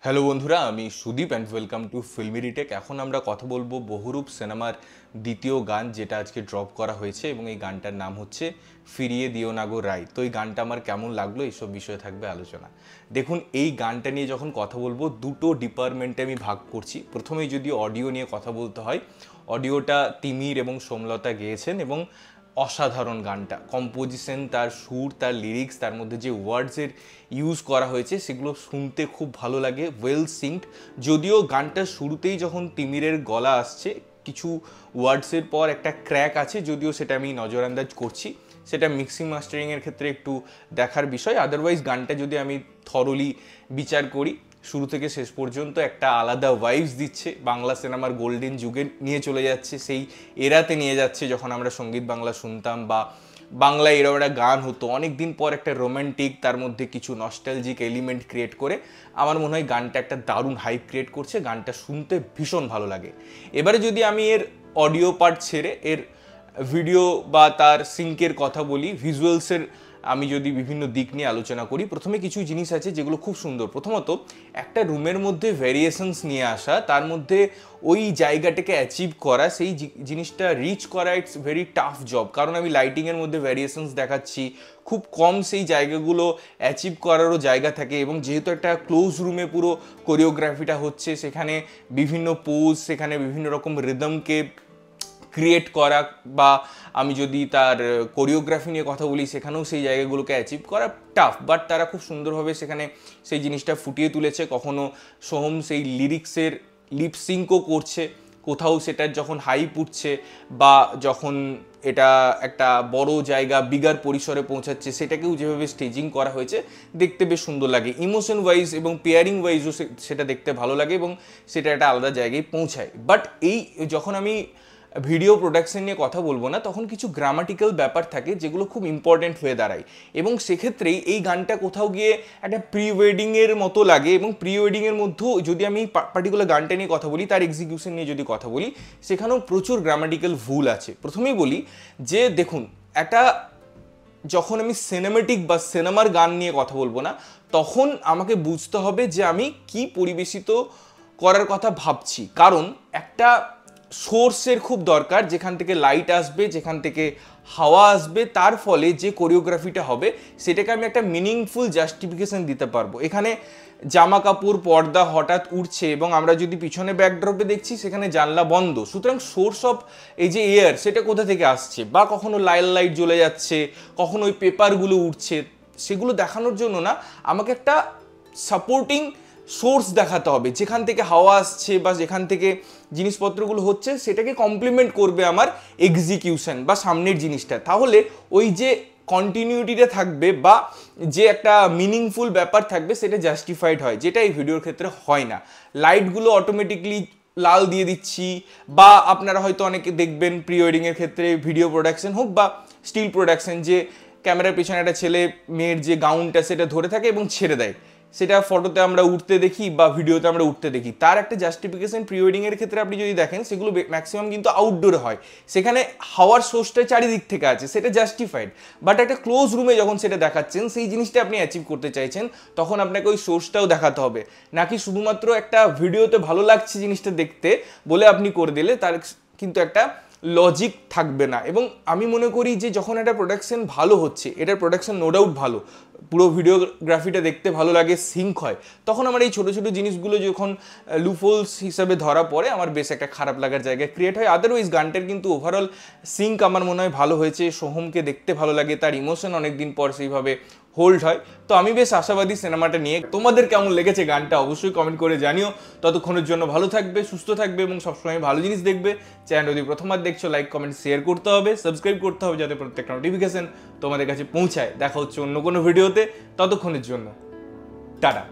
Hello বন্ধুরা, আমি Sudip and welcome to Filmy Retake. এখন আমরা কথা বলবো বহুরূপ সিনেমার দ্বিতীয় গান, যেটা আজকে ড্রপ করা হয়েছে এবং এই গানটার নাম হচ্ছে ফিরিয়ে দিও না গো রাই। তো এই গানটা আমার কেমন লাগলো এইসব বিষয়ে থাকবে আলোচনা। দেখুন, এই গানটা নিয়ে যখন কথা বলবো দুটো ডিপার্টমেন্টে আমি ভাগ করছি। প্রথমেই যদি অডিও নিয়ে কথা বলতে হয়, অডিওটা তিমির এবং সোমলতা গেয়েছেন এবং অসাধারণ গানটা, কম্পোজিশন, তার সুর, তার লিরিক্স, তার মধ্যে যে ওয়ার্ডসের ইউজ করা হয়েছে সেগুলো শুনতে খুব ভালো লাগে, ওয়েল সিঙ্কড। যদিও গানটা শুরুতেই যখন তিমিরের গলা আসছে কিছু ওয়ার্ডসের পর একটা ক্র্যাক আছে, যদিও সেটা আমি নজরআন্দাজ করছি, সেটা মিক্সিং মাস্টারিংয়ের ক্ষেত্রে একটু দেখার বিষয়। আদারওয়াইজ গানটা যদি আমি থরলি বিচার করি, শুরু থেকে শেষ পর্যন্ত একটা আলাদা ভাইবস দিচ্ছে, বাংলা সিনেমার গোল্ডেন যুগে নিয়ে চলে যাচ্ছে, সেই এরাতে নিয়ে যাচ্ছে যখন আমরা সঙ্গীত বাংলা শুনতাম বা বাংলা এরকম একটা গান হতো অনেক দিন পর, একটা রোমান্টিক, তার মধ্যে কিছু নস্টালজিক এলিমেন্ট ক্রিয়েট করে আমার মনে হয় গানটা একটা দারুণ হাইপ ক্রিয়েট করছে। গানটা শুনতে ভীষণ ভালো লাগে। এবারে যদি আমি এর অডিও পার্ট ছেড়ে এর ভিডিও বা তার সিঙ্কের কথা বলি, ভিজুয়ালসের আমি যদি বিভিন্ন দিক নিয়ে আলোচনা করি, প্রথমে কিছু জিনিস আছে যেগুলো খুব সুন্দর। প্রথমত, একটা রুমের মধ্যে ভ্যারিয়েশনস নিয়ে আসা, তার মধ্যে ওই জায়গাটাকে অ্যাচিভ করা, সেই জিনিসটা রিচ করা, ইটস ভেরি টাফ জব। কারণ আমি লাইটিংয়ের মধ্যে ভ্যারিয়েশনস দেখাচ্ছি, খুব কম সেই জায়গাগুলো অ্যাচিভ করারও জায়গা থাকে, এবং যেহেতু একটা ক্লোজ রুমে পুরো কোরিওগ্রাফিটা হচ্ছে, সেখানে বিভিন্ন পোজ, সেখানে বিভিন্ন রকম রিদমকে ক্রিয়েট করা, বা আমি যদি তার কোরিওগ্রাফি নিয়ে কথা বলি সেখানেও সেই জায়গাগুলোকে অ্যাচিভ করা টাফ, বাট তারা খুব সুন্দরভাবে সেখানে সেই জিনিসটা ফুটিয়ে তুলেছে। কখনো সোহম সেই লিরিক্সের লিপসিঙ্কও করছে, কোথাও সেটার যখন হাইপ উঠছে বা যখন এটা একটা বড় জায়গা, বিগার পরিসরে পৌঁছাচ্ছে, সেটাকেও যেভাবে স্টেজিং করা হয়েছে দেখতে বেশ সুন্দর লাগে। ইমোশন ওয়াইজ এবং পেয়ারিং ওয়াইজও সেটা দেখতে ভালো লাগে এবং সেটা একটা আলাদা জায়গায় পৌঁছায়। বাট এই যখন আমি ভিডিও প্রোডাকশন নিয়ে কথা বলবো না, তখন কিছু গ্রামাটিক্যাল ব্যাপার থাকে যেগুলো খুব ইম্পর্টেন্ট হয়ে দাঁড়ায়, এবং সেক্ষেত্রেই এই গানটা কোথাও গিয়ে একটা প্রি ওয়েডিংয়ের মতো লাগে। এবং প্রি ওয়েডিংয়ের মধ্যেও যদি আমি পার্টিকুলার গানটা নিয়ে কথা বলি, তার এক্সিকিউশন নিয়ে যদি কথা বলি, সেখানেও প্রচুর গ্রামাটিক্যাল ভুল আছে। প্রথমেই বলি যে দেখুন, একটা যখন আমি সিনেমেটিক বা সিনেমার গান নিয়ে কথা বলবো না, তখন আমাকে বুঝতে হবে যে আমি কি পরিবেশিত করার কথা ভাবছি। কারণ একটা সোর্সের খুব দরকার, যেখান থেকে লাইট আসবে, যেখান থেকে হাওয়া আসবে, তার ফলে যে কোরিওগ্রাফিটা হবে সেটাকে আমি একটা মিনিংফুল জাস্টিফিকেশন দিতে পারবো। এখানে জামা কাপড়, পর্দা হঠাৎ উঠছে এবং আমরা যদি পিছনে ব্যাকড্রপে দেখছি সেখানে জানলা বন্ধ, সুতরাং সোর্স অফ এই যে এয়ার সেটা কোথা থেকে আসছে, বা কখনো লাইট জ্বলে যাচ্ছে, কখনো ওই পেপারগুলো উঠছে, সেগুলো দেখানোর জন্য না আমাকে একটা সাপোর্টিং সোর্স দেখাতে হবে, যেখান থেকে হাওয়া আসছে বা যেখান থেকে জিনিসপত্রগুলো হচ্ছে সেটাকে কমপ্লিমেন্ট করবে আমার এক্সিকিউশন বা সামনের জিনিসটা। তাহলে ওই যে কন্টিনিউটিটা থাকবে বা যে একটা মিনিংফুল ব্যাপার থাকবে সেটা জাস্টিফাইড হয়, যেটা এই ভিডিওর ক্ষেত্রে হয় না। লাইটগুলো অটোমেটিকলি লাল দিয়ে দিচ্ছি, বা আপনারা হয়তো অনেকে দেখবেন প্রি ওয়েডিংয়ের ক্ষেত্রে ভিডিও প্রোডাকশন হোক বা স্টিল প্রোডাকশন, যে ক্যামেরার পেছনে একটা ছেলে মেয়ের যে গাউনটা সেটা ধরে থাকে এবং ছেড়ে দেয়, সেটা ফটোতে আমরা উঠতে দেখি বা ভিডিওতে আমরা উঠতে দেখি। তার একটা জাস্টিফিকেশন প্রি ওয়েডিংয়ের ক্ষেত্রে আপনি যদি দেখেন, সেগুলো ম্যাক্সিমাম কিন্তু আউটডোরে হয়, সেখানে হাওয়ার সোর্সটা চারিদিক থেকে আছে, সেটা জাস্টিফাইড। বাট একটা ক্লোজ রুমে যখন সেটা দেখাচ্ছেন, সেই জিনিসটা আপনি অ্যাচিভ করতে চাইছেন, তখন আপনাকে ওই সোর্সটাও দেখাতে হবে, নাকি শুধুমাত্র একটা ভিডিওতে ভালো লাগছে জিনিসটা দেখতে বলে আপনি করে দিলে তার কিন্তু একটা লজিক থাকবে না। এবং আমি মনে করি যে যখন একটা প্রোডাকশন ভালো হচ্ছে, এটার প্রোডাকশন নো ডাউট ভালো, পুরো ভিডিওগ্রাফিটা দেখতে ভালো লাগে, সিঙ্ক হয়, তখন আমার এই ছোটো ছোটো জিনিসগুলো যখন লুফোলস হিসাবে ধরা পড়ে, আমার বেশ একটা খারাপ লাগার জায়গা ক্রিয়েট হয়। আদারওয়াইজ গানটার কিন্তু ওভারঅল সিঙ্ক আমার মনে হয় ভালো হয়েছে, সোহমকে দেখতে ভালো লাগে, তার ইমোশন অনেকদিন পর সেইভাবে হোল্ড হয়। তো আমি বেশ আশাবাদী সিনেমাটা নিয়ে। তোমাদের কেমন লেগেছে গানটা অবশ্যই কমেন্ট করে জানিও। ততক্ষণের জন্য ভালো থাকবে, সুস্থ থাকবে এবং সবসময় ভালো জিনিস দেখবে। চ্যানেল যদি প্রথমবার দেখছো, লাইক কমেন্ট শেয়ার করতে হবে, সাবস্ক্রাইব করতে হবে, যাতে প্রত্যেকটা নোটিফিকেশন তোমাদের কাছে পৌঁছায়। দেখা হচ্ছে অন্য কোনো ভিডিওতে, ততক্ষণের জন্য টাটা।